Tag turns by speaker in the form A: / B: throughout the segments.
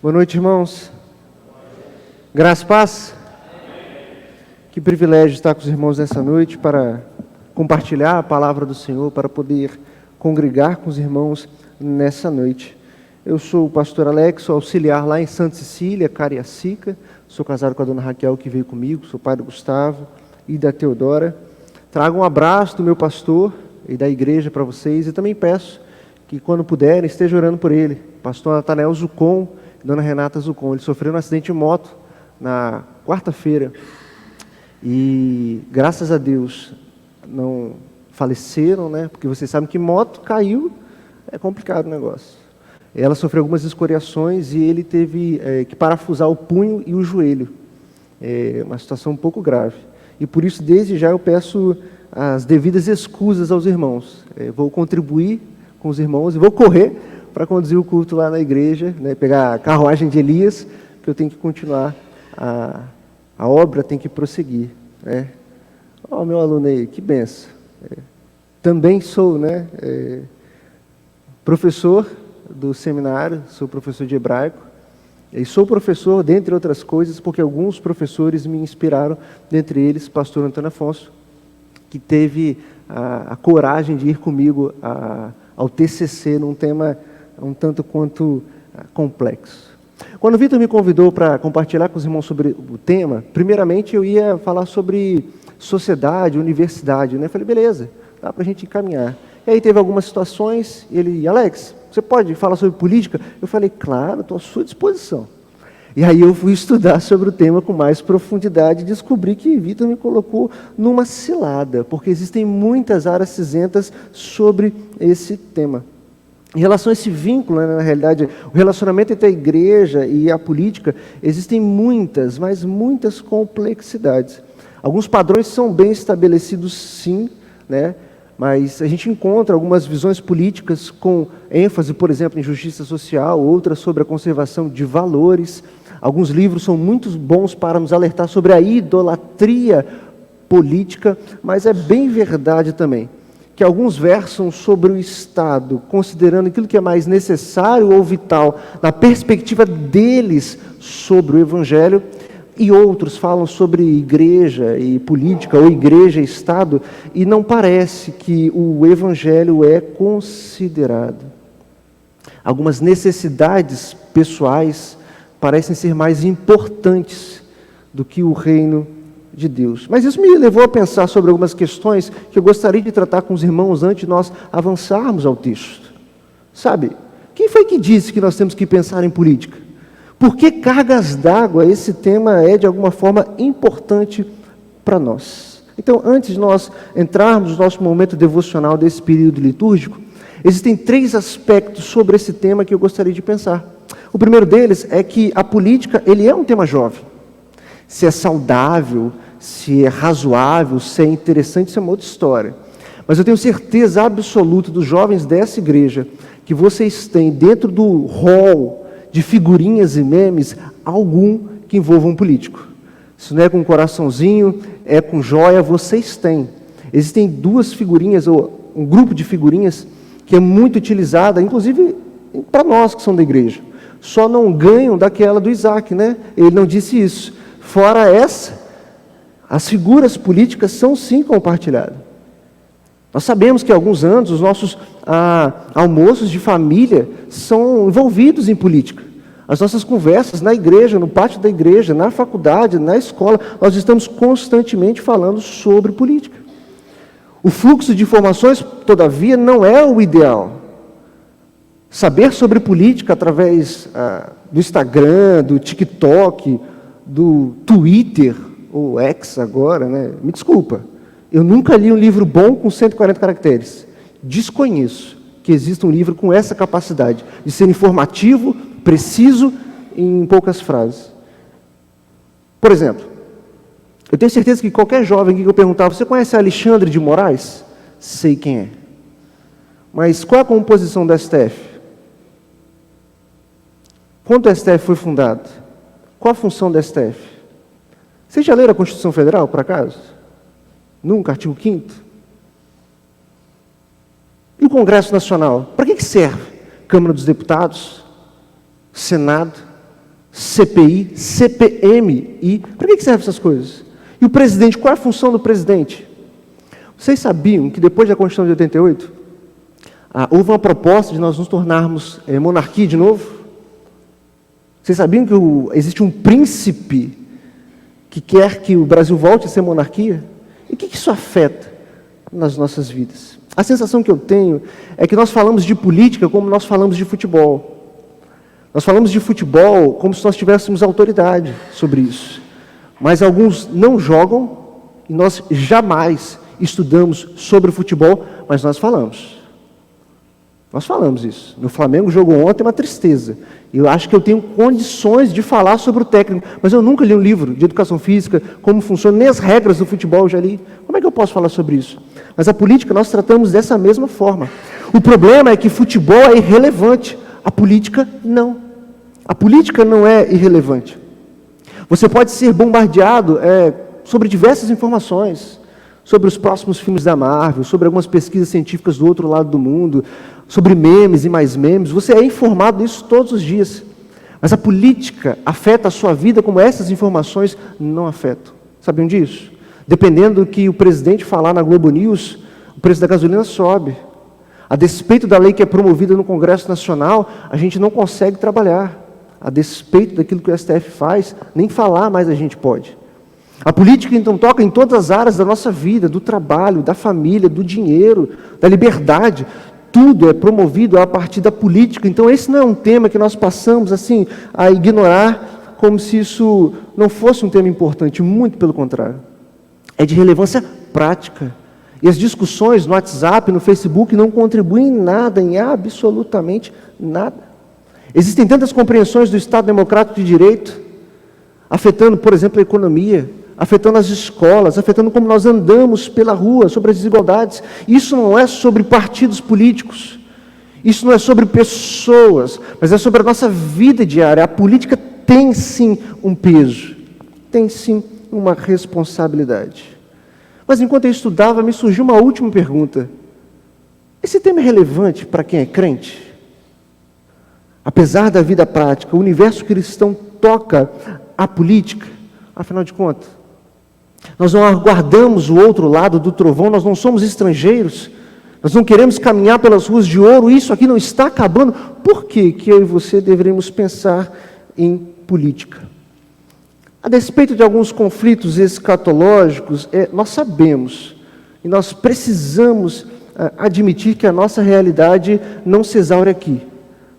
A: Boa noite, irmãos. Graça e paz. Que privilégio estar com os irmãos nessa noite para compartilhar a palavra do Senhor, para poder congregar com os irmãos nessa noite. Eu sou o pastor Alex, sou auxiliar lá em Santa Cecília, Cariacica. Sou casado com a dona Raquel, que veio comigo, sou pai do Gustavo e da Teodora. Trago um abraço do meu pastor e da igreja para vocês e também peço que, quando puderem, estejam orando por ele. Pastor Natanael Zucon, dona Renata Zucon. Ele sofreu um acidente de moto na quarta-feira e, graças a Deus, não faleceram, né? Porque vocês sabem que moto caiu, é complicado o negócio. Ela sofreu algumas escoriações e ele teve que parafusar o punho e o joelho. É uma situação um pouco grave. E por isso, desde já, eu peço as devidas escusas aos irmãos. Vou contribuir com os irmãos e vou correr para conduzir o culto lá na igreja, né, pegar a carruagem de Elias, que eu tenho que continuar, a obra tem que prosseguir. Né? Ó, meu aluno aí, que benção. Também sou, né, professor do seminário, sou professor de hebraico, e sou professor, dentre outras coisas, porque alguns professores me inspiraram, dentre eles, pastor Antônio Afonso, que teve a coragem de ir comigo ao TCC, num tema um tanto quanto complexo. Quando o Vitor me convidou para compartilhar com os irmãos sobre o tema, primeiramente eu ia falar sobre sociedade, universidade, né? Eu falei, beleza, dá para a gente encaminhar. E aí teve algumas situações, ele, Alex, você pode falar sobre política? Eu falei, claro, estou à sua disposição. E aí eu fui estudar sobre o tema com mais profundidade e descobri que Vitor me colocou numa cilada, porque existem muitas áreas cinzentas sobre esse tema. Em relação a esse vínculo, né, na realidade, o relacionamento entre a igreja e a política, existem muitas, mas muitas complexidades. Alguns padrões são bem estabelecidos, sim, né? Mas a gente encontra algumas visões políticas com ênfase, por exemplo, em justiça social, outras sobre a conservação de valores. Alguns livros são muito bons para nos alertar sobre a idolatria política, mas é bem verdade também que alguns versam sobre o Estado, considerando aquilo que é mais necessário ou vital, na perspectiva deles sobre o Evangelho, e outros falam sobre igreja e política, ou igreja e Estado, e não parece que o Evangelho é considerado. Algumas necessidades pessoais parecem ser mais importantes do que o reino de Deus. Mas isso me levou a pensar sobre algumas questões que eu gostaria de tratar com os irmãos antes de nós avançarmos ao texto. Sabe, quem foi que disse que nós temos que pensar em política? Por que cargas d'água esse tema é de alguma forma importante para nós? Então, antes de nós entrarmos no nosso momento devocional desse período litúrgico, existem 3 aspectos sobre esse tema que eu gostaria de pensar. O primeiro deles é que a política, ele é um tema jovem. Se é saudável, se é razoável, se é interessante, isso é uma outra história. Mas eu tenho certeza absoluta dos jovens dessa igreja que vocês têm dentro do hall de figurinhas e memes algum que envolva um político. Se não é com um coraçãozinho, é com joia, vocês têm. Existem 2 figurinhas, ou um grupo de figurinhas, que é muito utilizada, inclusive para nós que são da igreja. Só não ganham daquela do Isaac, né? Ele não disse isso. Fora essa, as figuras políticas são sim compartilhadas. Nós sabemos que há alguns anos os nossos almoços de família são envolvidos em política. As nossas conversas na igreja, no pátio da igreja, na faculdade, na escola, nós estamos constantemente falando sobre política. O fluxo de informações, todavia, não é o ideal. Saber sobre política através do Instagram, do TikTok, do Twitter, ou X agora, né? Me desculpa, eu nunca li um livro bom com 140 caracteres. Desconheço que exista um livro com essa capacidade de ser informativo, preciso, em poucas frases. Por exemplo, eu tenho certeza que qualquer jovem que eu perguntar, você conhece Alexandre de Moraes? Sei quem é. Mas qual é a composição da STF? Quando o STF foi fundado? Qual a função do STF? Vocês já leram a Constituição Federal, por acaso? Nunca, artigo 5º? E o Congresso Nacional? Para que serve? Câmara dos Deputados? Senado? CPI, CPMI. Para que servem essas coisas? E o presidente, qual é a função do presidente? Vocês sabiam que depois da Constituição de 88, houve uma proposta de nós nos tornarmos monarquia de novo? Vocês sabiam que existe um príncipe que quer que o Brasil volte a ser monarquia? E o que isso afeta nas nossas vidas? A sensação que eu tenho é que nós falamos de política como nós falamos de futebol. Nós falamos de futebol como se nós tivéssemos autoridade sobre isso. Mas alguns não jogam e nós jamais estudamos sobre o futebol, mas nós falamos. Nós falamos isso. No Flamengo jogou ontem uma tristeza. Eu acho que eu tenho condições de falar sobre o técnico, mas eu nunca li um livro de educação física, como funciona, nem as regras do futebol eu já li. Como é que eu posso falar sobre isso? Mas a política nós tratamos dessa mesma forma. O problema é que futebol é irrelevante, a política não. A política não é irrelevante. Você pode ser bombardeado sobre diversas informações, sobre os próximos filmes da Marvel, sobre algumas pesquisas científicas do outro lado do mundo, sobre memes e mais memes. Você é informado disso todos os dias. Mas a política afeta a sua vida como essas informações não afetam. Sabiam disso? Dependendo do que o presidente falar na Globo News, o preço da gasolina sobe. A despeito da lei que é promovida no Congresso Nacional, a gente não consegue trabalhar. A despeito daquilo que o STF faz, nem falar mais a gente pode. A política, então, toca em todas as áreas da nossa vida, do trabalho, da família, do dinheiro, da liberdade. Tudo é promovido a partir da política. Então, esse não é um tema que nós passamos assim a ignorar como se isso não fosse um tema importante, muito pelo contrário. É de relevância prática. E as discussões no WhatsApp, no Facebook, não contribuem em nada, em absolutamente nada. Existem tantas compreensões do Estado Democrático de Direito, afetando, por exemplo, a economia, afetando as escolas, afetando como nós andamos pela rua, sobre as desigualdades. Isso não é sobre partidos políticos, isso não é sobre pessoas, mas é sobre a nossa vida diária. A política tem sim um peso, tem sim uma responsabilidade. Mas enquanto eu estudava, me surgiu uma última pergunta. Esse tema é relevante para quem é crente? Apesar da vida prática, o universo cristão toca a política, afinal de contas. Nós não aguardamos o outro lado do trovão, nós não somos estrangeiros, nós não queremos caminhar pelas ruas de ouro, isso aqui não está acabando. Por que eu e você deveríamos pensar em política? A despeito de alguns conflitos escatológicos, nós sabemos e nós precisamos admitir que a nossa realidade não se exaure aqui.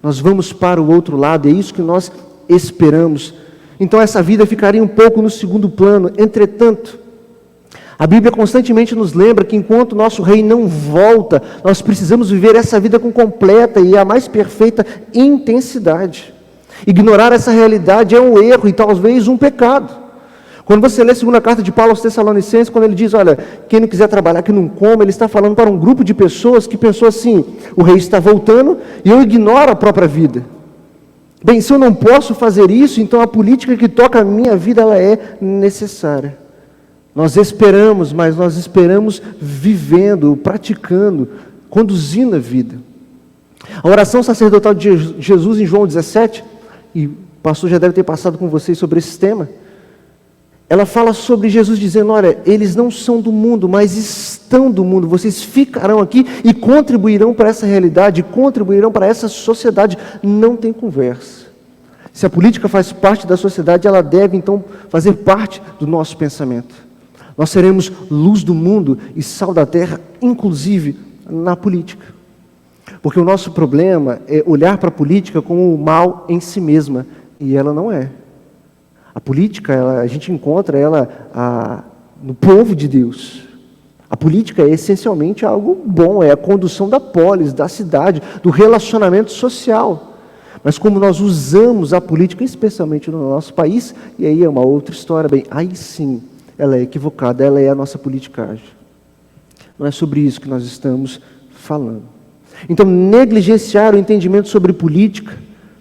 A: Nós vamos para o outro lado, é isso que nós esperamos. Então essa vida ficaria um pouco no segundo plano. Entretanto, a Bíblia constantemente nos lembra que enquanto o nosso rei não volta, nós precisamos viver essa vida com completa e a mais perfeita intensidade. Ignorar essa realidade é um erro e talvez um pecado. Quando você lê a segunda carta de Paulo aos Tessalonicenses, quando ele diz, olha, quem não quiser trabalhar, que não coma, ele está falando para um grupo de pessoas que pensou assim, o rei está voltando e eu ignoro a própria vida. Bem, se eu não posso fazer isso, então a política que toca a minha vida, ela é necessária. Nós esperamos, mas nós esperamos vivendo, praticando, conduzindo a vida. A oração sacerdotal de Jesus em João 17, e o pastor já deve ter passado com vocês sobre esse tema, ela fala sobre Jesus dizendo, olha, eles não são do mundo, mas estão do mundo, vocês ficarão aqui e contribuirão para essa realidade, contribuirão para essa sociedade, não tem conversa. Se a política faz parte da sociedade, ela deve então fazer parte do nosso pensamento. Nós seremos luz do mundo e sal da terra, inclusive na política. Porque o nosso problema é olhar para a política como o mal em si mesma, e ela não é. A política, a gente encontra ela no povo de Deus. A política é essencialmente algo bom, é a condução da polis, da cidade, do relacionamento social. Mas como nós usamos a política, especialmente no nosso país, e aí é uma outra história, bem, aí sim, ela é equivocada, ela é a nossa politicagem. Não é sobre isso que nós estamos falando. Então, negligenciar o entendimento sobre política,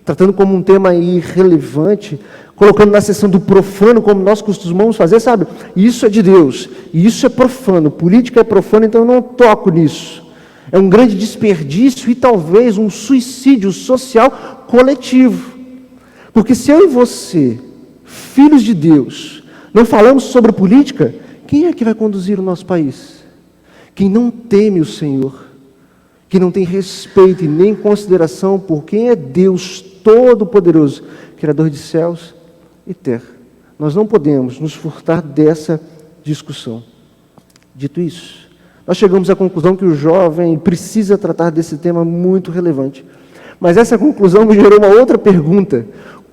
A: tratando como um tema irrelevante, colocando na seção do profano, como nós costumamos fazer, sabe? Isso é de Deus, e isso é profano, política é profano, então eu não toco nisso. É um grande desperdício e talvez um suicídio social coletivo. Porque se eu e você, filhos de Deus, não falamos sobre política, quem é que vai conduzir o nosso país? Quem não teme o Senhor, que não tem respeito e nem consideração por quem é Deus Todo-Poderoso, Criador de céus e terra. Nós não podemos nos furtar dessa discussão. Dito isso, nós chegamos à conclusão que o jovem precisa tratar desse tema muito relevante. Mas essa conclusão me gerou uma outra pergunta: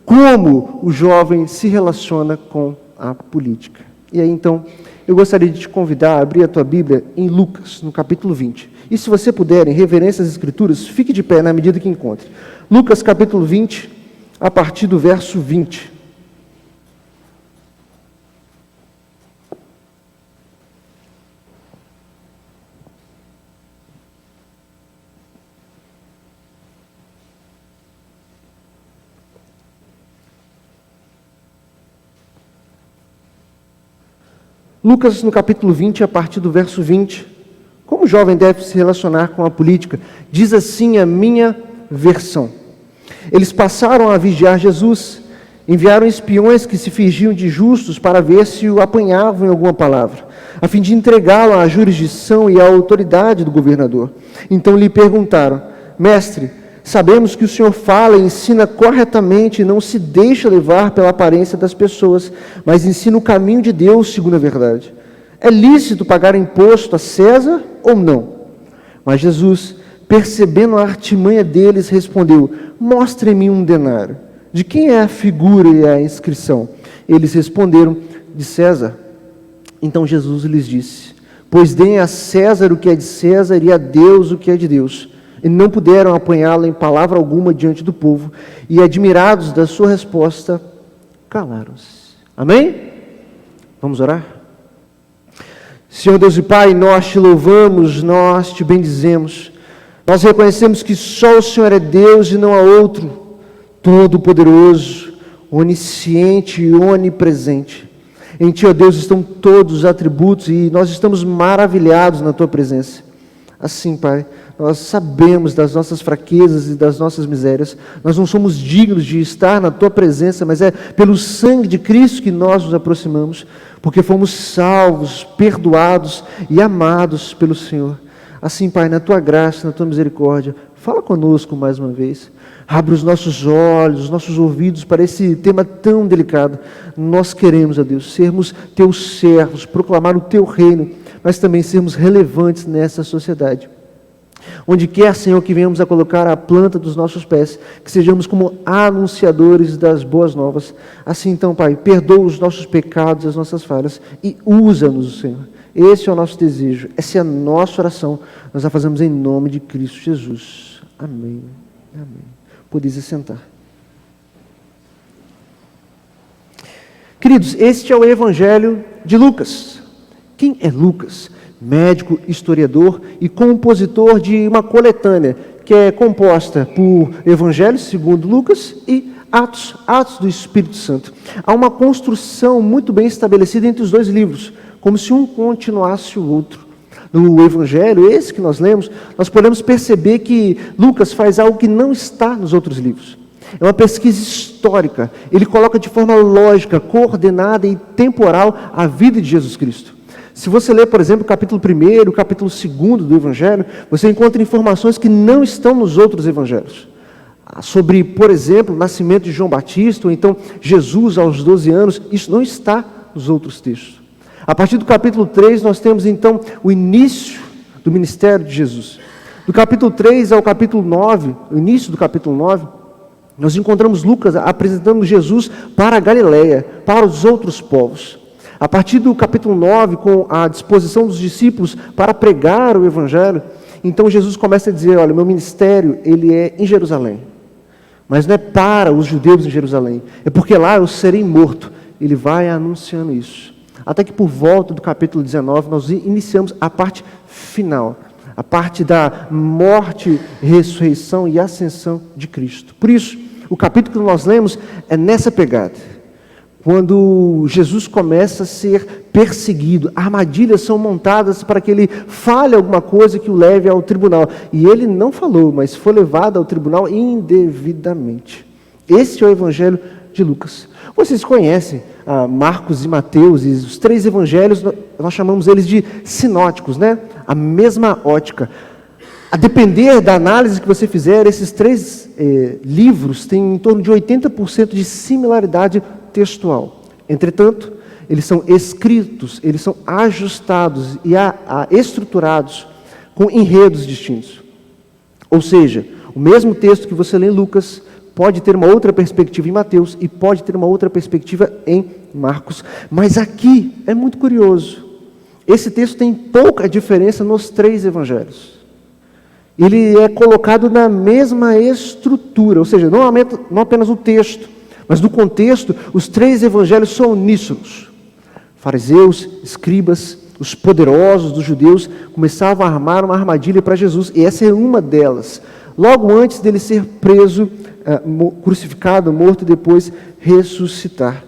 A: como o jovem se relaciona com a política? E aí, então, eu gostaria de te convidar a abrir a tua Bíblia em Lucas, no capítulo 20. E se você puder, em reverência às Escrituras, fique de pé na medida que encontre. Lucas, capítulo 20, a partir do verso 20. Lucas, no capítulo 20, a partir do verso 20, como o jovem deve se relacionar com a política? Diz assim a minha versão: eles passaram a vigiar Jesus, enviaram espiões que se fingiam de justos para ver se o apanhavam em alguma palavra, a fim de entregá-lo à jurisdição e à autoridade do governador. Então lhe perguntaram: mestre, sabemos que o Senhor fala e ensina corretamente e não se deixa levar pela aparência das pessoas, mas ensina o caminho de Deus segundo a verdade. É lícito pagar imposto a César ou não? Mas Jesus, percebendo a artimanha deles, respondeu: mostre-me um denário. De quem é a figura e a inscrição? Eles responderam: de César. Então Jesus lhes disse: pois deem a César o que é de César e a Deus o que é de Deus. E não puderam apanhá-lo em palavra alguma diante do povo, e admirados da sua resposta, calaram-se. Amém? Vamos orar? Senhor Deus e Pai, nós te louvamos, nós te bendizemos. Nós reconhecemos que só o Senhor é Deus e não há outro, todo-poderoso, onisciente e onipresente. Em Ti, ó Deus, estão todos os atributos e nós estamos maravilhados na Tua presença. Assim, Pai, nós sabemos das nossas fraquezas e das nossas misérias. Nós não somos dignos de estar na Tua presença, mas é pelo sangue de Cristo que nós nos aproximamos, porque fomos salvos, perdoados e amados pelo Senhor. Assim, Pai, na Tua graça, na Tua misericórdia, fala conosco mais uma vez. Abre os nossos olhos, os nossos ouvidos para esse tema tão delicado. Nós queremos, ó Deus, sermos Teus servos, proclamar o Teu reino, mas também sermos relevantes nessa sociedade. Onde quer, Senhor, que venhamos a colocar a planta dos nossos pés, que sejamos como anunciadores das boas novas. Assim, então, Pai, perdoa os nossos pecados, as nossas falhas e usa-nos, Senhor. Esse é o nosso desejo, essa é a nossa oração. Nós a fazemos em nome de Cristo Jesus. Amém. Amém. Podeis assentar. Queridos, este é o Evangelho de Lucas. Quem é Lucas? Médico, historiador e compositor de uma coletânea que é composta por Evangelhos segundo Lucas e Atos do Espírito Santo. Há uma construção muito bem estabelecida entre os dois livros, como se um continuasse o outro. No Evangelho, esse que nós lemos, nós podemos perceber que Lucas faz algo que não está nos outros livros. É uma pesquisa histórica. Ele coloca de forma lógica, coordenada e temporal a vida de Jesus Cristo. Se você ler, por exemplo, o capítulo 1, o capítulo 2 do Evangelho, você encontra informações que não estão nos outros Evangelhos. Sobre, por exemplo, o nascimento de João Batista, ou então Jesus aos 12 anos, isso não está nos outros textos. A partir do capítulo 3, nós temos então o início do ministério de Jesus. Do capítulo 3 ao capítulo 9, o início do capítulo 9, nós encontramos Lucas apresentando Jesus para a Galileia, para os outros povos. A partir do capítulo 9, com a disposição dos discípulos para pregar o Evangelho, então Jesus começa a dizer: olha, meu ministério, ele é em Jerusalém. Mas não é para os judeus em Jerusalém, é porque lá eu serei morto. Ele vai anunciando isso. Até que por volta do capítulo 19, nós iniciamos a parte final, a parte da morte, ressurreição e ascensão de Cristo. Por isso, o capítulo que nós lemos é nessa pegada. Quando Jesus começa a ser perseguido, armadilhas são montadas para que ele fale alguma coisa que o leve ao tribunal. E ele não falou, mas foi levado ao tribunal indevidamente. Este é o evangelho de Lucas. Vocês conhecem Marcos e Mateus, e os 3 evangelhos, nós chamamos eles de sinóticos, né? A mesma ótica. A depender da análise que você fizer, esses 3 livros têm em torno de 80% de similaridade textual. Entretanto, eles são escritos, eles são ajustados e estruturados com enredos distintos. Ou seja, o mesmo texto que você lê em Lucas pode ter uma outra perspectiva em Mateus e pode ter uma outra perspectiva em Marcos. Mas aqui é muito curioso. Esse texto tem pouca diferença nos 3 evangelhos. Ele é colocado na mesma estrutura, ou seja, não apenas o texto, mas no contexto, os 3 evangelhos são uníssonos. Fariseus, escribas, os poderosos dos judeus começavam a armar uma armadilha para Jesus, e essa é uma delas. Logo antes dele ser preso, crucificado, morto e depois ressuscitar.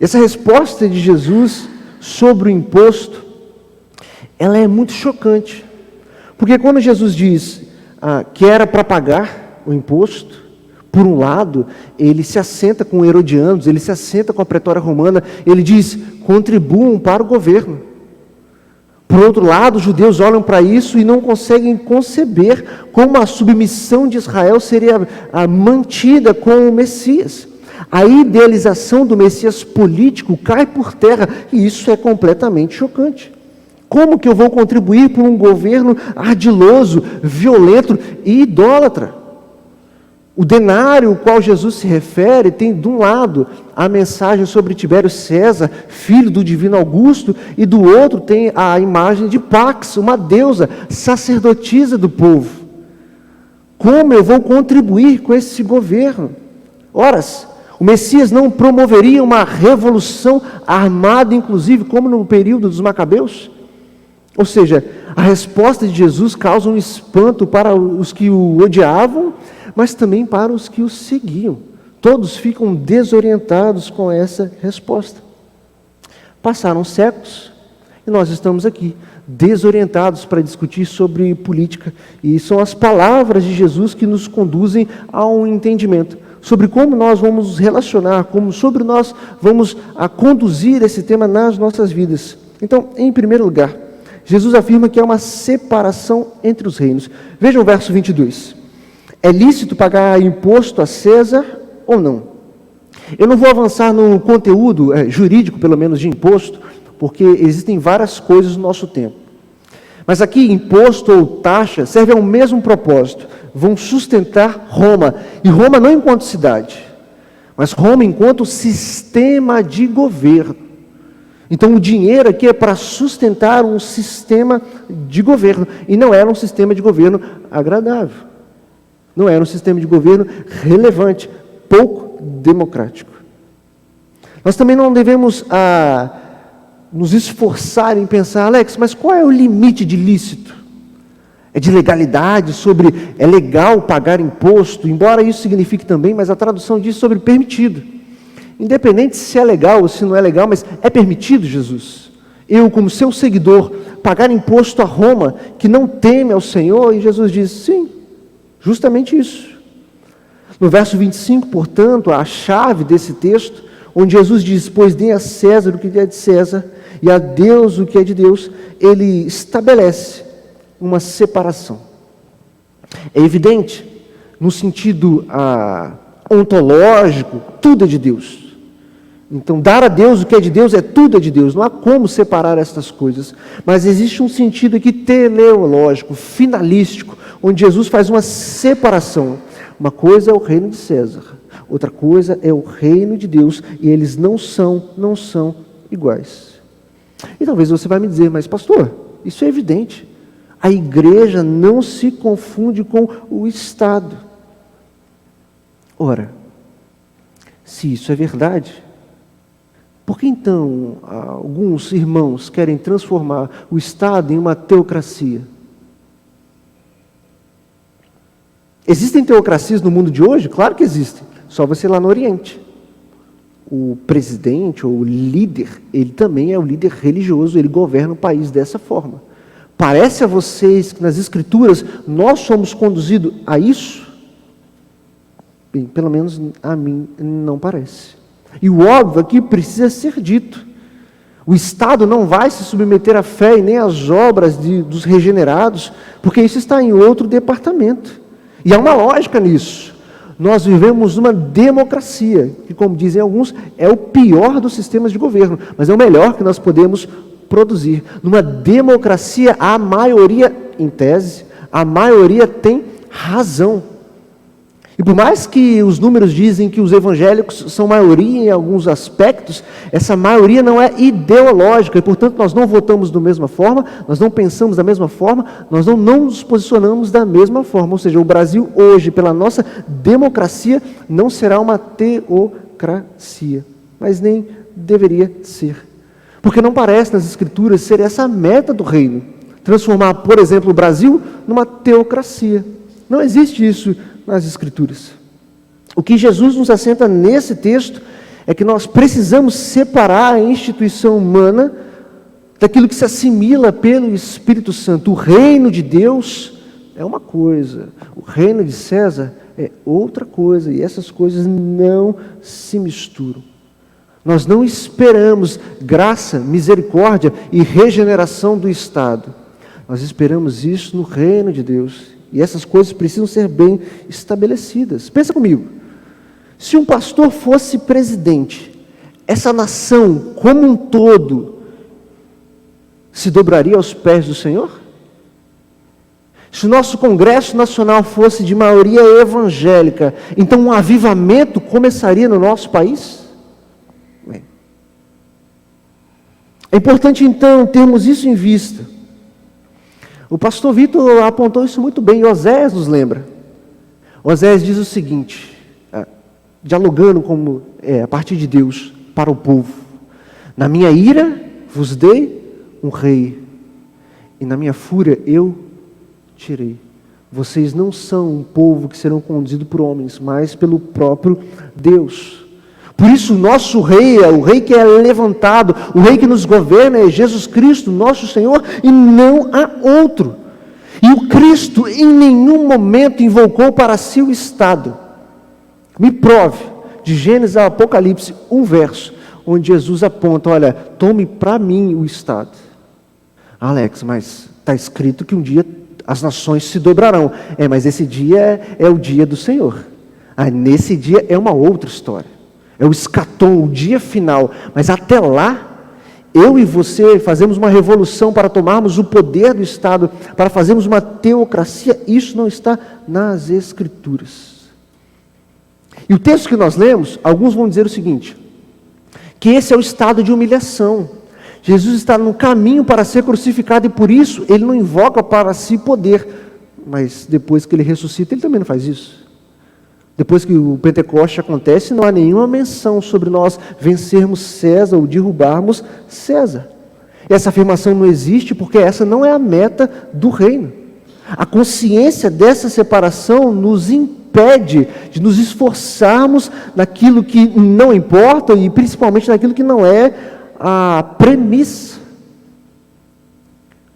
A: Essa resposta de Jesus sobre o imposto, ela é muito chocante. Porque quando Jesus diz que era para pagar o imposto, por um lado, ele se assenta com herodianos, ele se assenta com a pretória romana, ele diz, contribuam para o governo. Por outro lado, os judeus olham para isso e não conseguem conceber como a submissão de Israel seria mantida com o Messias. A idealização do Messias político cai por terra, e isso é completamente chocante. Como que eu vou contribuir para um governo ardiloso, violento e idólatra? O denário ao qual Jesus se refere tem, de um lado, a mensagem sobre Tibério César, filho do divino Augusto, e do outro tem a imagem de Pax, uma deusa, sacerdotisa do povo. Como eu vou contribuir com esse governo? Horas, o Messias não promoveria uma revolução armada, inclusive, como no período dos Macabeus? Ou seja, a resposta de Jesus causa um espanto para os que o odiavam, mas também para os que o seguiam. Todos ficam desorientados com essa resposta. Passaram séculos e nós estamos aqui, desorientados para discutir sobre política. E são as palavras de Jesus que nos conduzem a um entendimento sobre como nós vamos nos relacionar, sobre nós vamos conduzir esse tema nas nossas vidas. Então, em primeiro lugar, Jesus afirma que há uma separação entre os reinos. Vejam o verso 22. É lícito pagar imposto a César ou não? Eu não vou avançar no conteúdo jurídico, pelo menos de imposto, porque existem várias coisas no nosso tempo. Mas aqui, imposto ou taxa serve ao mesmo propósito. Vão sustentar Roma. E Roma não enquanto cidade, mas Roma enquanto sistema de governo. Então, o dinheiro aqui é para sustentar um sistema de governo. E não era um sistema de governo agradável. Não era um sistema de governo relevante, pouco democrático. Nós também não devemos nos esforçar em pensar, Alex, mas qual é o limite de lícito? É de legalidade, é legal pagar imposto, embora isso signifique também, mas a tradução diz sobre permitido. Independente se é legal ou se não é legal, mas é permitido, Jesus? Eu, como seu seguidor, pagar imposto a Roma, que não teme ao Senhor? E Jesus diz, sim. Justamente isso. No verso 25, portanto, a chave desse texto, onde Jesus diz, pois dê a César o que é de César, e a Deus o que é de Deus, ele estabelece uma separação. É evidente, no sentido ontológico, tudo é de Deus. Então, dar a Deus o que é de Deus tudo é de Deus. Não há como separar estas coisas. Mas existe um sentido aqui teleológico, finalístico, onde Jesus faz uma separação. Uma coisa é o reino de César, outra coisa é o reino de Deus, e eles não são iguais. E talvez você vai me dizer, mas pastor, isso é evidente. A igreja não se confunde com o Estado. Ora, se isso é verdade, por que então alguns irmãos querem transformar o Estado em uma teocracia? Existem teocracias no mundo de hoje? Claro que existem. Só você lá no Oriente. O presidente ou o líder, ele também é o líder religioso, ele governa o país dessa forma. Parece a vocês que nas Escrituras nós somos conduzidos a isso? Bem, pelo menos a mim não parece. E o óbvio aqui precisa ser dito. O Estado não vai se submeter à fé e nem às obras dos regenerados, porque isso está em outro departamento. E há uma lógica nisso. Nós vivemos numa democracia, que, como dizem alguns, é o pior dos sistemas de governo, mas é o melhor que nós podemos produzir. Numa democracia, a maioria, em tese, a maioria tem razão. E por mais que os números dizem que os evangélicos são maioria em alguns aspectos, essa maioria não é ideológica, e portanto nós não votamos da mesma forma, nós não pensamos da mesma forma, nós não nos posicionamos da mesma forma. Ou seja, o Brasil hoje, pela nossa democracia, não será uma teocracia, mas nem deveria ser. Porque não parece nas Escrituras ser essa a meta do reino, transformar, por exemplo, o Brasil numa teocracia. Não existe isso nas Escrituras. O que Jesus nos assenta nesse texto é que nós precisamos separar a instituição humana daquilo que se assimila pelo Espírito Santo. O reino de Deus é uma coisa, o reino de César é outra coisa, e essas coisas não se misturam. Nós não esperamos graça, misericórdia e regeneração do Estado. Nós esperamos isso no reino de Deus. E essas coisas precisam ser bem estabelecidas. Pensa comigo. Se um pastor fosse presidente, essa nação como um todo se dobraria aos pés do Senhor? Se o nosso Congresso Nacional fosse de maioria evangélica, então um avivamento começaria no nosso país? É importante então termos isso em vista. O pastor Vitor apontou isso muito bem, e Oséias nos lembra. Oséias diz o seguinte, dialogando a partir de Deus para o povo: na minha ira vos dei um rei, e na minha fúria eu tirei. Vocês não são um povo que serão conduzidos por homens, mas pelo próprio Deus. Por isso o nosso rei é o rei que é levantado, o rei que nos governa é Jesus Cristo, nosso Senhor, e não há outro. E o Cristo em nenhum momento invocou para si o Estado. Me prove, de Gênesis ao Apocalipse, um verso, onde Jesus aponta: olha, tome para mim o Estado. Alex, mas está escrito que um dia as nações se dobrarão. Mas esse dia é o dia do Senhor. Nesse dia é uma outra história. É o escatom, o dia final. Mas até lá, eu e você fazemos uma revolução para tomarmos o poder do Estado, para fazermos uma teocracia. Isso não está nas Escrituras. E o texto que nós lemos, alguns vão dizer o seguinte, que esse é o estado de humilhação. Jesus está no caminho para ser crucificado e por isso ele não invoca para si poder. Mas depois que ele ressuscita, ele também não faz isso. Depois que o Pentecoste acontece, não há nenhuma menção sobre nós vencermos César ou derrubarmos César. Essa afirmação não existe porque essa não é a meta do reino. A consciência dessa separação nos impede de nos esforçarmos naquilo que não importa e principalmente naquilo que não é a premissa.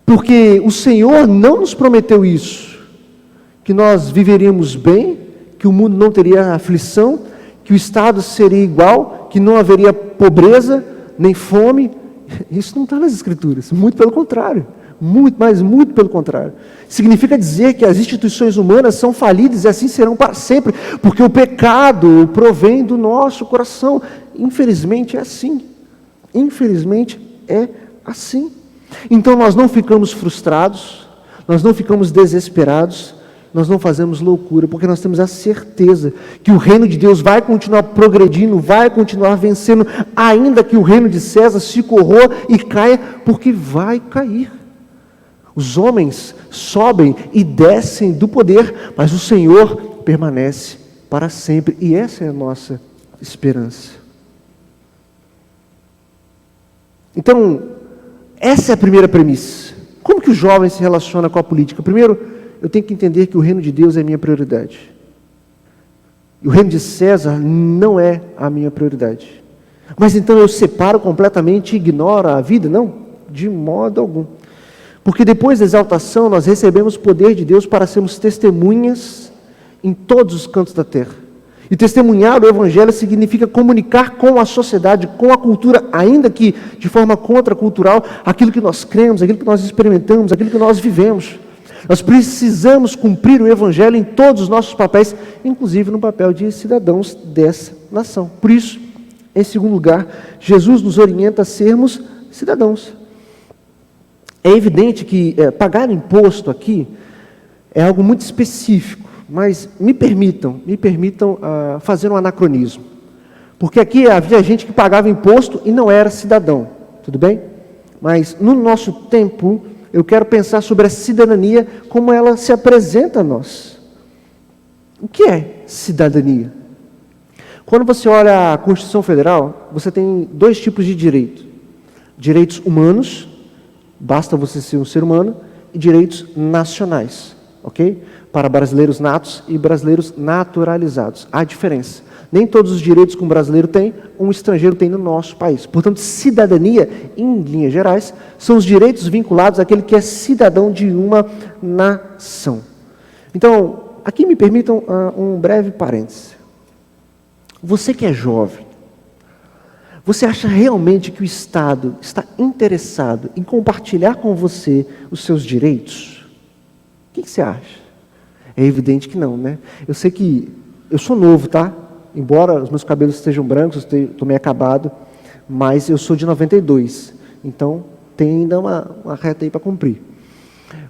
A: Porque o Senhor não nos prometeu isso, que nós viveríamos bem, que o mundo não teria aflição, que o Estado seria igual, que não haveria pobreza, nem fome. Isso não está nas Escrituras, muito pelo contrário. Muito pelo contrário. Significa dizer que as instituições humanas são falidas e assim serão para sempre, porque o pecado provém do nosso coração. Infelizmente é assim. Infelizmente é assim. Então nós não ficamos frustrados, nós não ficamos desesperados, nós não fazemos loucura, porque nós temos a certeza que o reino de Deus vai continuar progredindo, vai continuar vencendo, ainda que o reino de César se corroa e caia, porque vai cair. Os homens sobem e descem do poder, mas o Senhor permanece para sempre, e essa é a nossa esperança. Então, essa é a primeira premissa. Como que o jovem se relaciona com a política? Primeiro, eu tenho que entender que o reino de Deus é a minha prioridade. E o reino de César não é a minha prioridade. Mas então eu separo completamente e ignoro a vida? Não, de modo algum. Porque depois da exaltação nós recebemos o poder de Deus para sermos testemunhas em todos os cantos da terra. E testemunhar o Evangelho significa comunicar com a sociedade, com a cultura, ainda que de forma contracultural, aquilo que nós cremos, aquilo que nós experimentamos, aquilo que nós vivemos. Nós precisamos cumprir o Evangelho em todos os nossos papéis, inclusive no papel de cidadãos dessa nação. Por isso, em segundo lugar, Jesus nos orienta a sermos cidadãos. É evidente que pagar imposto aqui é algo muito específico, mas me permitam fazer um anacronismo. Porque aqui havia gente que pagava imposto e não era cidadão, tudo bem? Mas no nosso tempo, eu quero pensar sobre a cidadania, como ela se apresenta a nós. O que é cidadania? Quando você olha a Constituição Federal, você tem dois tipos de direito. Direitos humanos, basta você ser um ser humano, e direitos nacionais, ok? Para brasileiros natos e brasileiros naturalizados. Há diferença. Nem todos os direitos que um brasileiro tem, um estrangeiro tem no nosso país. Portanto, cidadania, em linhas gerais, são os direitos vinculados àquele que é cidadão de uma nação. Então, aqui me permitam um breve parêntese. Você que é jovem, você acha realmente que o Estado está interessado em compartilhar com você os seus direitos? O que você acha? É evidente que não, né? Eu sei que eu sou novo, tá? Embora os meus cabelos estejam brancos, eu estou meio acabado, mas eu sou de 92, então tem ainda uma reta aí para cumprir.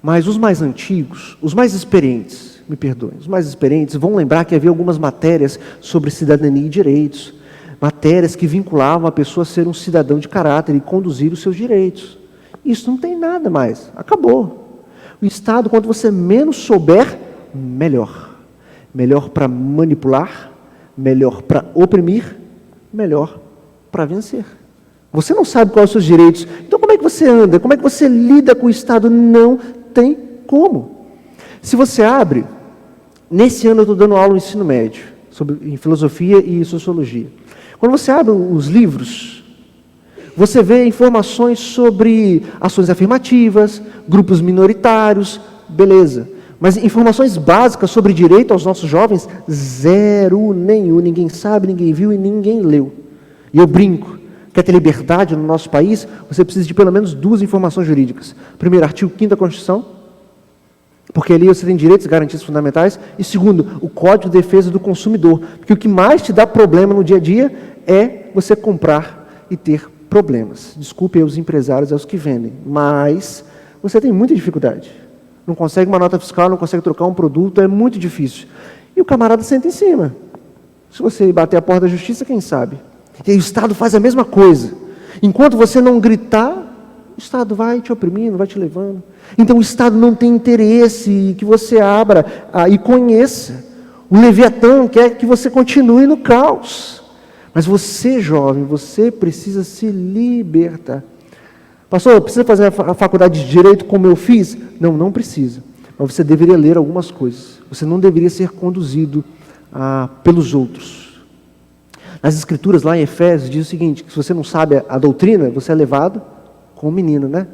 A: Mas os mais antigos, os mais experientes, me perdoem, os mais experientes vão lembrar que havia algumas matérias sobre cidadania e direitos, matérias que vinculavam a pessoa a ser um cidadão de caráter e conduzir os seus direitos. Isso não tem nada mais, acabou. O Estado, quanto você menos souber, melhor. Melhor para manipular, melhor para oprimir, melhor para vencer. Você não sabe quais são os seus direitos, então como é que você anda? Como é que você lida com o Estado? Não tem como. Se você abre, nesse ano eu estou dando aula no ensino médio, em filosofia e sociologia. Quando você abre os livros, você vê informações sobre ações afirmativas, grupos minoritários, beleza. Mas informações básicas sobre direito aos nossos jovens, zero nenhum. Ninguém sabe, ninguém viu e ninguém leu. E eu brinco, quer ter liberdade no nosso país, você precisa de pelo menos duas informações jurídicas. Primeiro, artigo 5º da Constituição, porque ali você tem direitos e garantias fundamentais. E segundo, o Código de Defesa do Consumidor. Porque o que mais te dá problema no dia a dia é você comprar e ter problemas. Desculpe os empresários, os que vendem, mas você tem muita dificuldade. Não consegue uma nota fiscal, não consegue trocar um produto, é muito difícil. E o camarada senta em cima. Se você bater a porta da justiça, quem sabe? E aí o Estado faz a mesma coisa. Enquanto você não gritar, o Estado vai te oprimindo, vai te levando. Então o Estado não tem interesse que você abra e conheça. O Leviatã quer que você continue no caos. Mas você, jovem, você precisa se libertar. Pastor, precisa fazer a faculdade de Direito como eu fiz? Não, não precisa. Mas você deveria ler algumas coisas. Você não deveria ser conduzido pelos outros. Nas Escrituras, lá em Efésios, diz o seguinte, que se você não sabe a doutrina, você é levado como menino, né?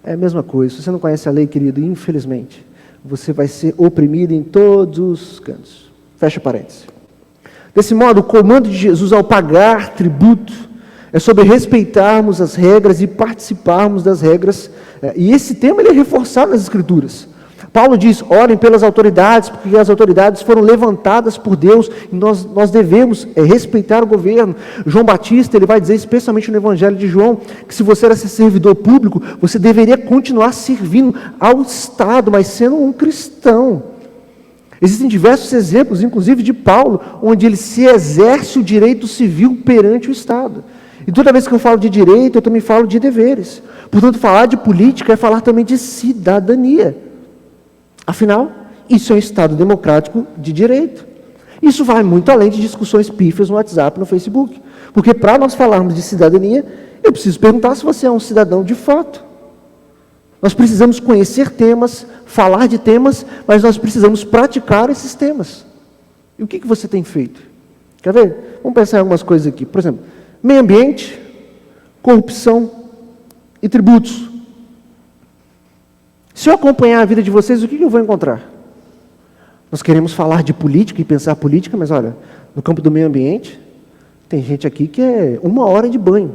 A: É a mesma coisa. Se você não conhece a lei, querido, infelizmente, você vai ser oprimido em todos os cantos. Fecha parênteses. Desse modo, o comando de Jesus ao pagar tributo é sobre respeitarmos as regras e participarmos das regras. E esse tema ele é reforçado nas Escrituras. Paulo diz, orem pelas autoridades, porque as autoridades foram levantadas por Deus, e nós devemos respeitar o governo. João Batista, ele vai dizer, especialmente no Evangelho de João, que se você era servidor público, você deveria continuar servindo ao Estado, mas sendo um cristão. Existem diversos exemplos, inclusive de Paulo, onde ele se exerce o direito civil perante o Estado. E toda vez que eu falo de direito, eu também falo de deveres. Portanto, falar de política é falar também de cidadania. Afinal, isso é um Estado democrático de direito. Isso vai muito além de discussões pífias no WhatsApp, no Facebook. Porque para nós falarmos de cidadania, eu preciso perguntar se você é um cidadão de fato. Nós precisamos conhecer temas, falar de temas, mas nós precisamos praticar esses temas. E o que você tem feito? Quer ver? Vamos pensar em algumas coisas aqui. Por exemplo, meio ambiente, corrupção e tributos. Se eu acompanhar a vida de vocês, o que eu vou encontrar? Nós queremos falar de política e pensar política, mas olha, no campo do meio ambiente, tem gente aqui que é 1 hora de banho.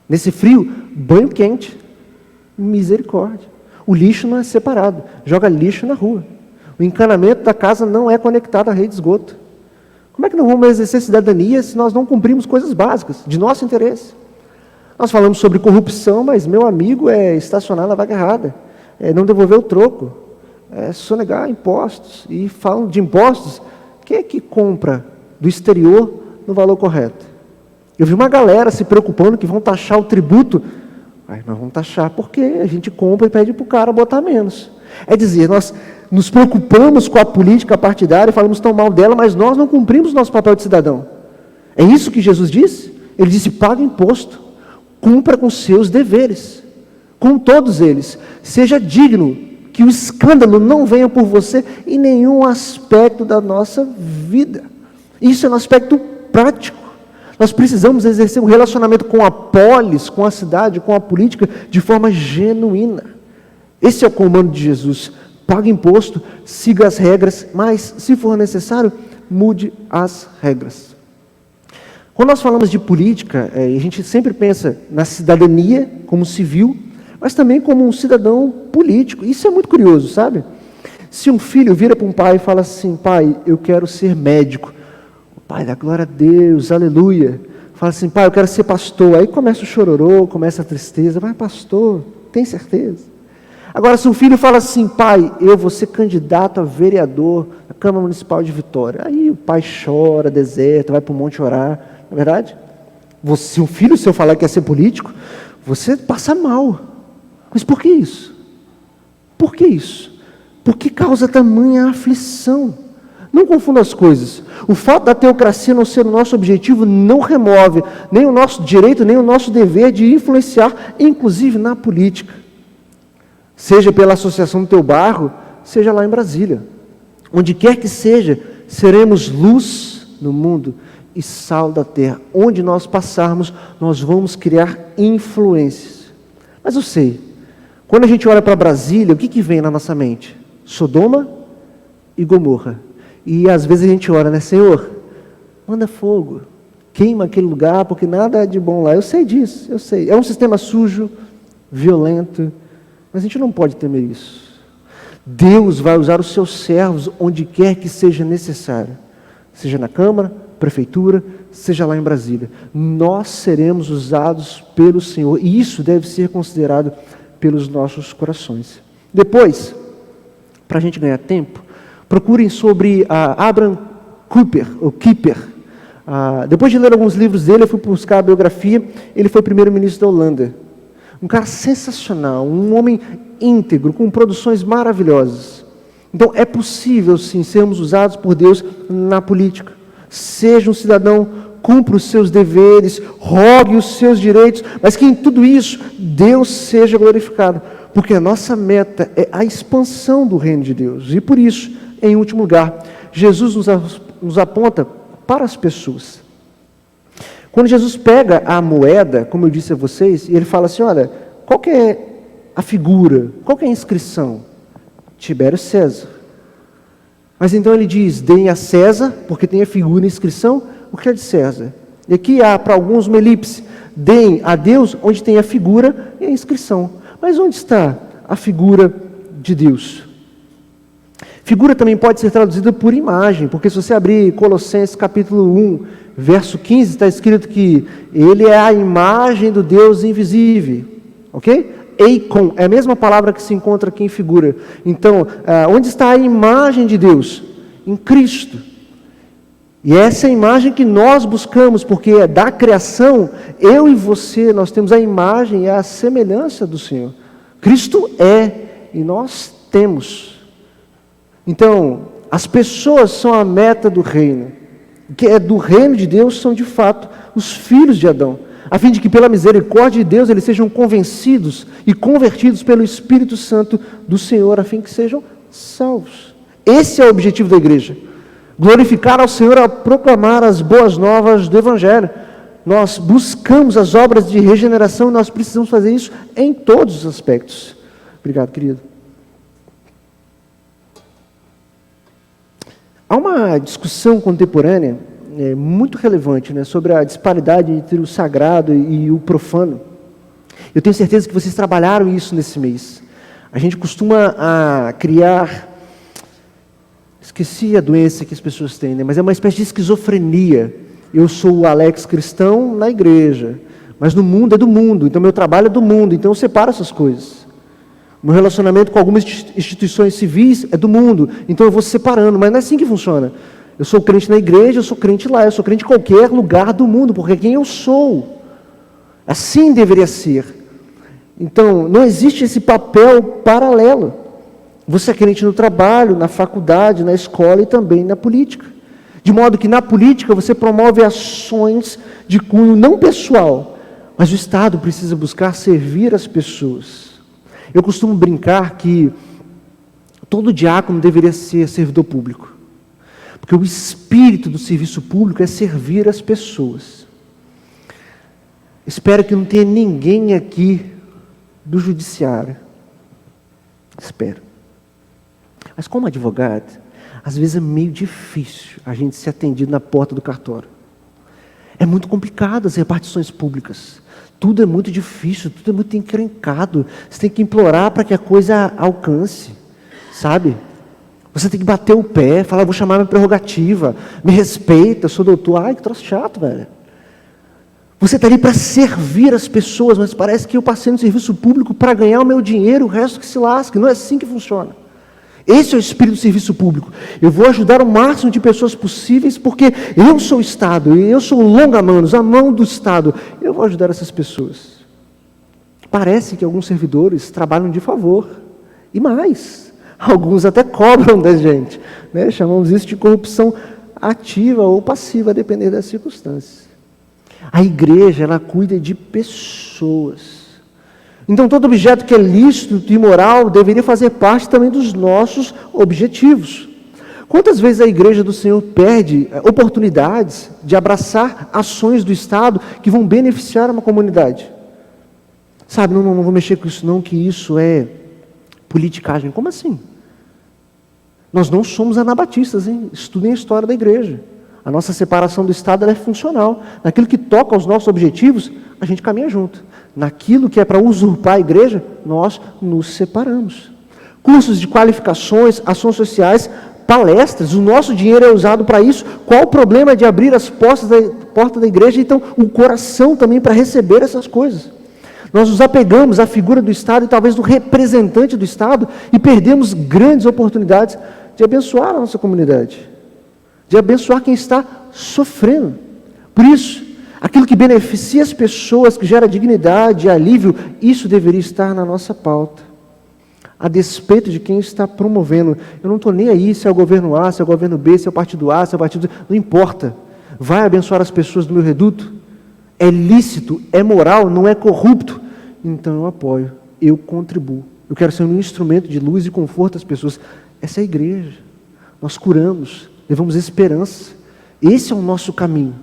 A: Nesse frio, banho quente. Misericórdia. O lixo não é separado. Joga lixo na rua. O encanamento da casa não é conectado à rede de esgoto. Como é que nós vamos exercer cidadania se nós não cumprimos coisas básicas, de nosso interesse? Nós falamos sobre corrupção, mas meu amigo é estacionar na vaga errada, é não devolver o troco, é sonegar impostos. E falam de impostos, quem é que compra do exterior no valor correto? Eu vi uma galera se preocupando que vão taxar o tributo. Nós vamos taxar porque a gente compra e pede para o cara botar menos. É dizer, nós nos preocupamos com a política partidária e falamos tão mal dela, mas nós não cumprimos nosso papel de cidadão. É isso que Jesus disse? Ele disse, paga imposto, cumpra com seus deveres, com todos eles. Seja digno, que o escândalo não venha por você em nenhum aspecto da nossa vida. Isso é um aspecto prático. Nós precisamos exercer um relacionamento com a polis, com a cidade, com a política, de forma genuína. Esse é o comando de Jesus. Pague imposto, siga as regras, mas, se for necessário, mude as regras. Quando nós falamos de política, a gente sempre pensa na cidadania como civil, mas também como um cidadão político. Isso é muito curioso, sabe? Se um filho vira para um pai e fala assim, pai, eu quero ser médico. Pai, dá glória a Deus, aleluia. Fala assim, pai, eu quero ser pastor. Aí começa o chororô, começa a tristeza. Vai, pastor, tem certeza? Agora, se o filho fala assim, pai, eu vou ser candidato a vereador na Câmara Municipal de Vitória. Aí o pai chora, deserta, vai para o monte orar. Não é verdade? Se um filho seu falar que quer ser político, você passa mal. Mas por que isso? Por que isso? Por que causa tamanha aflição? Não confunda as coisas. O fato da teocracia não ser o nosso objetivo não remove nem o nosso direito, nem o nosso dever de influenciar, inclusive na política. Seja pela associação do teu bairro, seja lá em Brasília. Onde quer que seja, seremos luz no mundo e sal da terra. Onde nós passarmos, nós vamos criar influências. Mas eu sei, quando a gente olha para Brasília, o que vem na nossa mente? Sodoma e Gomorra. E às vezes a gente ora, né? Senhor, manda fogo, queima aquele lugar, porque nada é de bom lá. Eu sei disso, eu sei. É um sistema sujo, violento, mas a gente não pode temer isso. Deus vai usar os seus servos onde quer que seja necessário. Seja na Câmara, Prefeitura, seja lá em Brasília. Nós seremos usados pelo Senhor, e isso deve ser considerado pelos nossos corações. Depois, para a gente ganhar tempo, procurem sobre Abraham Kuyper. Depois de ler alguns livros dele, eu fui buscar a biografia. Ele foi primeiro-ministro da Holanda. Um cara sensacional, um homem íntegro, com produções maravilhosas. Então, é possível, sim, sermos usados por Deus na política. Seja um cidadão, cumpra os seus deveres, rogue os seus direitos, mas que em tudo isso, Deus seja glorificado. Porque a nossa meta é a expansão do reino de Deus. E por isso, em último lugar, Jesus nos aponta para as pessoas. Quando Jesus pega a moeda, como eu disse a vocês, e ele fala assim, olha, qual que é a figura, qual que é a inscrição? Tibério César. Mas então ele diz, deem a César, porque tem a figura e a inscrição, o que é de César? E aqui há para alguns uma elipse, deem a Deus onde tem a figura e a inscrição. Mas onde está a figura de Deus? Figura também pode ser traduzida por imagem, porque se você abrir Colossenses capítulo 1, verso 15, está escrito que ele é a imagem do Deus invisível, ok? Eikon, é a mesma palavra que se encontra aqui em figura. Então, onde está a imagem de Deus? Em Cristo. E essa é a imagem que nós buscamos, porque é da criação, eu e você, nós temos a imagem e a semelhança do Senhor. Cristo é, e nós temos. Então, as pessoas são a meta do reino. Que é do reino de Deus são de fato os filhos de Adão, a fim de que pela misericórdia de Deus eles sejam convencidos e convertidos pelo Espírito Santo do Senhor, a fim que sejam salvos. Esse é o objetivo da igreja, glorificar ao Senhor ao proclamar as boas novas do Evangelho. Nós buscamos as obras de regeneração e nós precisamos fazer isso em todos os aspectos. Obrigado, querido. Há uma discussão contemporânea muito relevante, né, sobre a disparidade entre o sagrado e o profano. Eu tenho certeza que vocês trabalharam isso nesse mês. A gente costuma criar... Esqueci a doença que as pessoas têm, né, mas é uma espécie de esquizofrenia. Eu sou o Alex cristão na igreja, mas no mundo é do mundo, então meu trabalho é do mundo, então eu separo essas coisas. Meu relacionamento com algumas instituições civis é do mundo, então eu vou separando, mas não é assim que funciona. Eu sou crente na igreja, eu sou crente lá, eu sou crente em qualquer lugar do mundo, porque é quem eu sou. Assim deveria ser. Então, não existe esse papel paralelo. Você é crente no trabalho, na faculdade, na escola e também na política. De modo que na política você promove ações de cunho não pessoal, mas o Estado precisa buscar servir as pessoas. Eu costumo brincar que todo diácono deveria ser servidor público, porque o espírito do serviço público é servir as pessoas. Espero que não tenha ninguém aqui do judiciário. Espero. Mas como advogado, às vezes é meio difícil a gente ser atendido na porta do cartório. É muito complicado as repartições públicas. Tudo é muito difícil, tudo é muito encrencado. Você tem que implorar para que a coisa alcance, sabe? Você tem que bater o pé, falar, vou chamar minha prerrogativa, me respeita, eu sou doutor. Ai, que troço chato, velho. Você está ali para servir as pessoas, mas parece que eu passei no serviço público para ganhar o meu dinheiro, o resto que se lasque. Não é assim que funciona. Esse é o espírito do serviço público. Eu vou ajudar o máximo de pessoas possíveis, porque eu sou o Estado, eu sou o longa-manos, a mão do Estado. Eu vou ajudar essas pessoas. Parece que alguns servidores trabalham de favor. E mais, alguns até cobram da gente, né? Chamamos isso de corrupção ativa ou passiva, a depender das circunstâncias. A igreja, ela cuida de pessoas. Então, todo objeto que é lícito e imoral deveria fazer parte também dos nossos objetivos. Quantas vezes a igreja do Senhor perde oportunidades de abraçar ações do Estado que vão beneficiar uma comunidade? Sabe, não vou mexer com isso não, que isso é politicagem. Como assim? Nós não somos anabatistas, hein? Estudem a história da igreja. A nossa separação do Estado ela é funcional. Naquilo que toca aos nossos objetivos, a gente caminha junto. Naquilo que é para usurpar a igreja, nós nos separamos. Cursos de qualificações, ações sociais, palestras, o nosso dinheiro é usado para isso. Qual o problema de abrir as portas da igreja, então o coração também para receber essas coisas? Nós nos apegamos à figura do Estado e talvez do representante do Estado e perdemos grandes oportunidades de abençoar a nossa comunidade, de abençoar quem está sofrendo. Por isso, aquilo que beneficia as pessoas, que gera dignidade, alívio, isso deveria estar na nossa pauta. A despeito de quem está promovendo. Eu não estou nem aí se é o governo A, se é o governo B, se é o partido A, se é o partido... Não importa. Vai abençoar as pessoas do meu reduto? É lícito, é moral, não é corrupto. Então eu apoio, eu contribuo. Eu quero ser um instrumento de luz e conforto às pessoas. Essa é a igreja. Nós curamos, levamos esperança. Esse é o nosso caminho.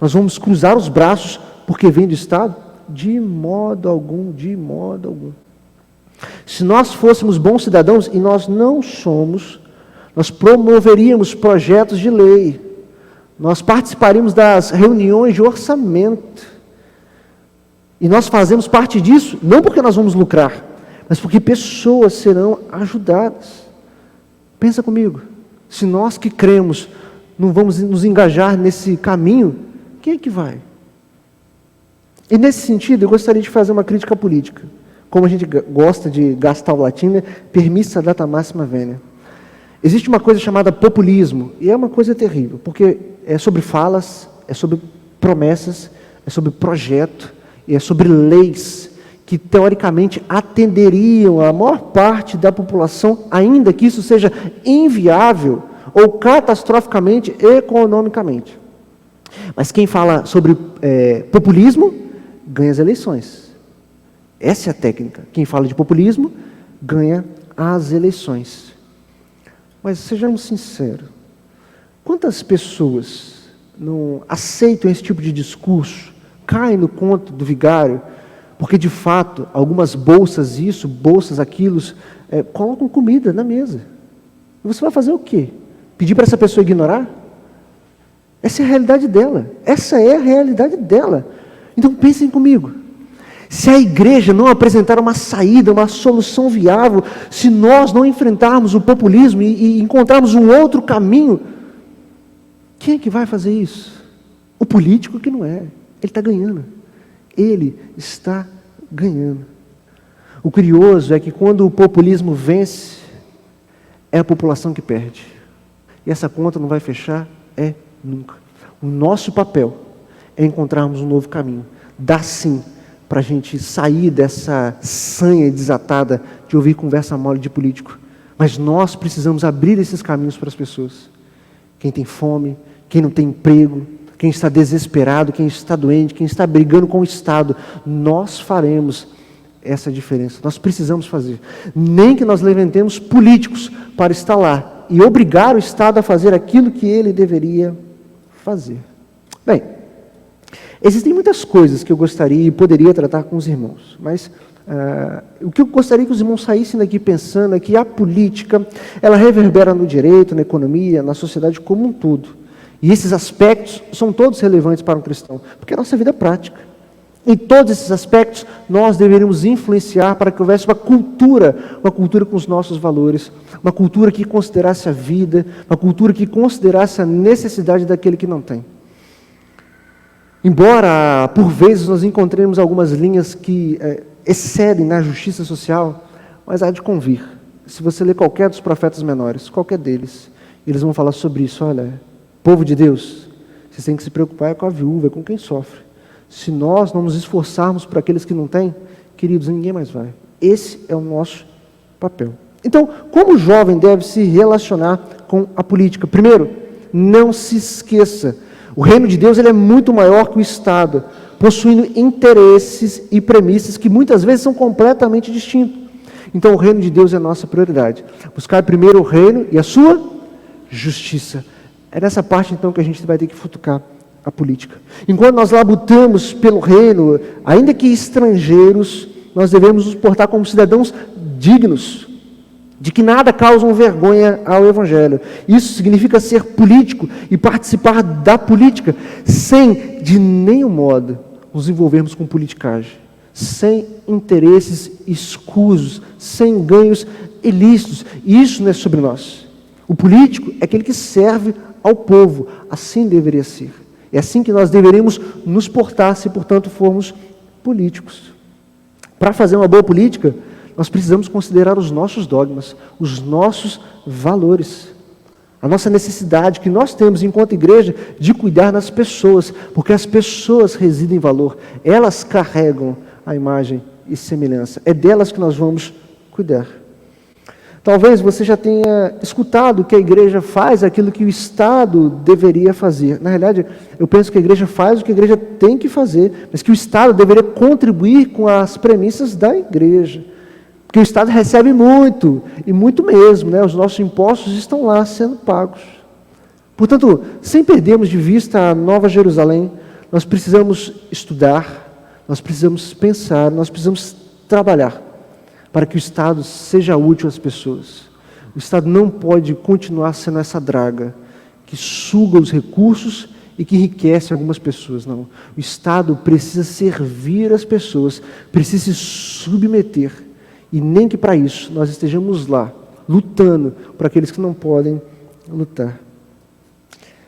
A: Nós vamos cruzar os braços porque vem do Estado? De modo algum, de modo algum. Se nós fôssemos bons cidadãos, e nós não somos, nós promoveríamos projetos de lei, nós participaríamos das reuniões de orçamento, e nós fazemos parte disso, não porque nós vamos lucrar, mas porque pessoas serão ajudadas. Pensa comigo, se nós que cremos não vamos nos engajar nesse caminho, quem é que vai? E nesse sentido, eu gostaria de fazer uma crítica política. Como a gente gosta de gastar o latim, né? Permissa data máxima venia. Existe uma coisa chamada populismo, e é uma coisa terrível, porque é sobre falas, é sobre promessas, é sobre projeto, e é sobre leis que, teoricamente, atenderiam a maior parte da população, ainda que isso seja inviável ou catastroficamente economicamente. Mas quem fala sobre populismo, ganha as eleições. Essa é a técnica. Quem fala de populismo, ganha as eleições. Mas sejamos sinceros, quantas pessoas não aceitam esse tipo de discurso, caem no conto do vigário, porque de fato, algumas bolsas isso, bolsas aquilo, colocam comida na mesa. E você vai fazer o quê? Pedir para essa pessoa ignorar? Essa é a realidade dela. Essa é a realidade dela. Então pensem comigo. Se a igreja não apresentar uma saída, uma solução viável, se nós não enfrentarmos o populismo e encontrarmos um outro caminho, quem é que vai fazer isso? O político que não é. Ele está ganhando. Ele está ganhando. O curioso é que quando o populismo vence, é a população que perde. E essa conta não vai fechar nunca. O nosso papel é encontrarmos um novo caminho. Dá sim para a gente sair dessa sanha desatada de ouvir conversa mole de político. Mas nós precisamos abrir esses caminhos para as pessoas. Quem tem fome, quem não tem emprego, quem está desesperado, quem está doente, quem está brigando com o Estado, nós faremos essa diferença. Nós precisamos fazer. Nem que nós levantemos políticos para estar lá e obrigar o Estado a fazer aquilo que ele deveria fazer. Bem, existem muitas coisas que eu gostaria e poderia tratar com os irmãos, mas o que eu gostaria que os irmãos saíssem daqui pensando é que a política, ela reverbera no direito, na economia, na sociedade como um todo. E esses aspectos são todos relevantes para um cristão, porque é a nossa vida prática. Em todos esses aspectos, nós deveríamos influenciar para que houvesse uma cultura com os nossos valores, uma cultura que considerasse a vida, uma cultura que considerasse a necessidade daquele que não tem. Embora, por vezes, nós encontremos algumas linhas que excedem na justiça social, mas há de convir. Se você ler qualquer dos profetas menores, qualquer deles, eles vão falar sobre isso. Olha, povo de Deus, vocês têm que se preocupar com a viúva, com quem sofre. Se nós não nos esforçarmos para aqueles que não têm, queridos, ninguém mais vai. Esse é o nosso papel. Então, como o jovem deve se relacionar com a política? Primeiro, não se esqueça, o reino de Deus ele é muito maior que o Estado, possuindo interesses e premissas que muitas vezes são completamente distintos. Então, o reino de Deus é a nossa prioridade. Buscar primeiro o reino e a sua justiça. É nessa parte, então, que a gente vai ter que futucar a política. Enquanto nós labutamos pelo reino, ainda que estrangeiros, nós devemos nos portar como cidadãos dignos, de que nada causam vergonha ao Evangelho. Isso significa ser político e participar da política, sem de nenhum modo nos envolvermos com politicagem, sem interesses escusos, sem ganhos ilícitos. Isso não é sobre nós. O político é aquele que serve ao povo, assim deveria ser. É assim que nós deveríamos nos portar, se portanto formos políticos. Para fazer uma boa política, nós precisamos considerar os nossos dogmas, os nossos valores, a nossa necessidade que nós temos enquanto igreja de cuidar das pessoas, porque as pessoas residem em valor, elas carregam a imagem e semelhança, é delas que nós vamos cuidar. Talvez você já tenha escutado que a igreja faz aquilo que o Estado deveria fazer. Na realidade, eu penso que a igreja faz o que a igreja tem que fazer, mas que o Estado deveria contribuir com as premissas da igreja. Porque o Estado recebe muito, e muito mesmo, né? Os nossos impostos estão lá sendo pagos. Portanto, sem perdermos de vista a Nova Jerusalém, nós precisamos estudar, nós precisamos pensar, nós precisamos trabalhar para que o Estado seja útil às pessoas. O Estado não pode continuar sendo essa draga que suga os recursos e que enriquece algumas pessoas, não. O Estado precisa servir as pessoas, precisa se submeter, e nem que para isso nós estejamos lá, lutando para aqueles que não podem lutar.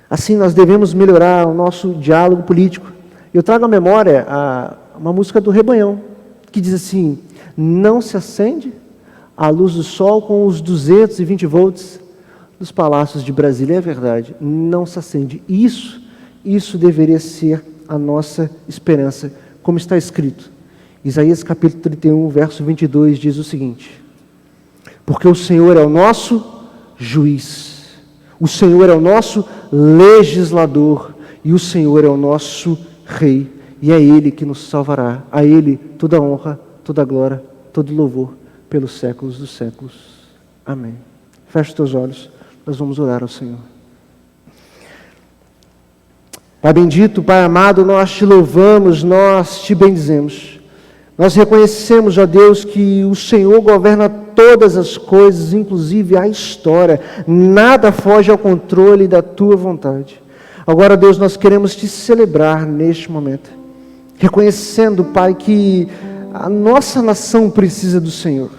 A: Assim, nós devemos melhorar o nosso diálogo político. Eu trago à memória uma música do Rebanhão, que diz assim: não se acende a luz do sol com os 220 volts dos palácios de Brasília. É verdade, não se acende. Isso deveria ser a nossa esperança, como está escrito. Isaías capítulo 31, verso 22 diz o seguinte: porque o Senhor é o nosso juiz, o Senhor é o nosso legislador, e o Senhor é o nosso rei, e é Ele que nos salvará. A Ele toda a honra, toda a glória, todo louvor, pelos séculos dos séculos. Amém. Feche os teus olhos, nós vamos orar ao Senhor. Pai bendito, Pai amado, nós te louvamos, nós te bendizemos. Nós reconhecemos, ó Deus, que o Senhor governa todas as coisas, inclusive a história. Nada foge ao controle da tua vontade. Agora, Deus, nós queremos te celebrar neste momento, reconhecendo, Pai, que a nossa nação precisa do Senhor,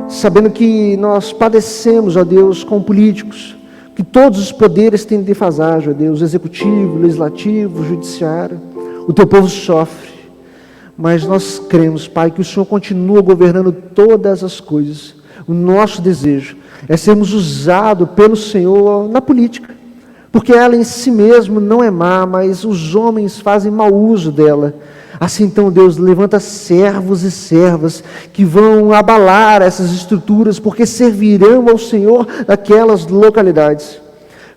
A: sabendo que nós padecemos, ó Deus, com políticos, que todos os poderes têm defasagem, ó Deus, executivo, legislativo, judiciário. O teu povo sofre, mas nós cremos, Pai, que o Senhor continua governando todas as coisas. O nosso desejo é sermos usados pelo Senhor na política, porque ela em si mesma não é má, mas os homens fazem mau uso dela. Assim então, Deus, levanta servos e servas que vão abalar essas estruturas, porque servirão ao Senhor naquelas localidades.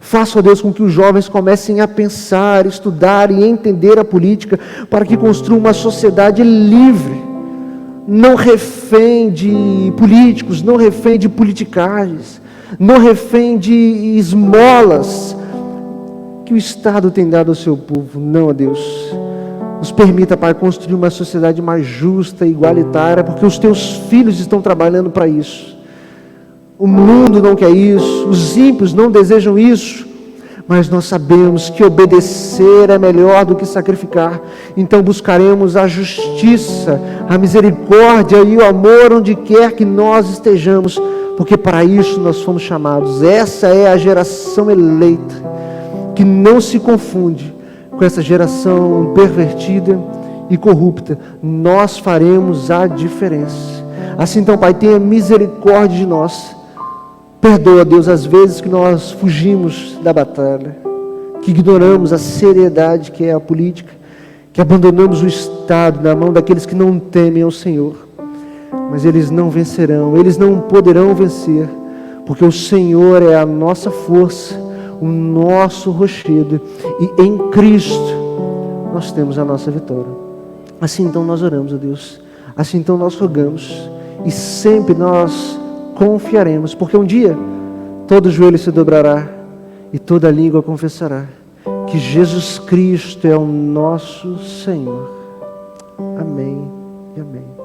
A: Faça, ó Deus, com que os jovens comecem a pensar, estudar e entender a política, para que construam uma sociedade livre, não refém de políticos, não refém de politicagens, não refém de esmolas que o Estado tem dado ao seu povo. Não, ó Deus, nos permita, Pai, construir uma sociedade mais justa e igualitária, porque os teus filhos estão trabalhando para isso. O mundo não quer isso, os ímpios não desejam isso, mas nós sabemos que obedecer é melhor do que sacrificar. Então buscaremos a justiça, a misericórdia e o amor onde quer que nós estejamos, porque para isso nós fomos chamados. Essa é a geração eleita, que não se confunde com essa geração pervertida e corrupta. Nós faremos a diferença. Assim então, Pai, tenha misericórdia de nós. Perdoa, Deus, as vezes que nós fugimos da batalha, que ignoramos a seriedade que é a política, que abandonamos o Estado na mão daqueles que não temem ao Senhor. Mas eles não vencerão, eles não poderão vencer, porque o Senhor é a nossa força, o nosso rochedo, e em Cristo nós temos a nossa vitória. Assim então nós oramos, ó Deus, assim então nós rogamos, e sempre nós confiaremos, porque um dia todo joelho se dobrará e toda língua confessará que Jesus Cristo é o nosso Senhor. Amém e amém.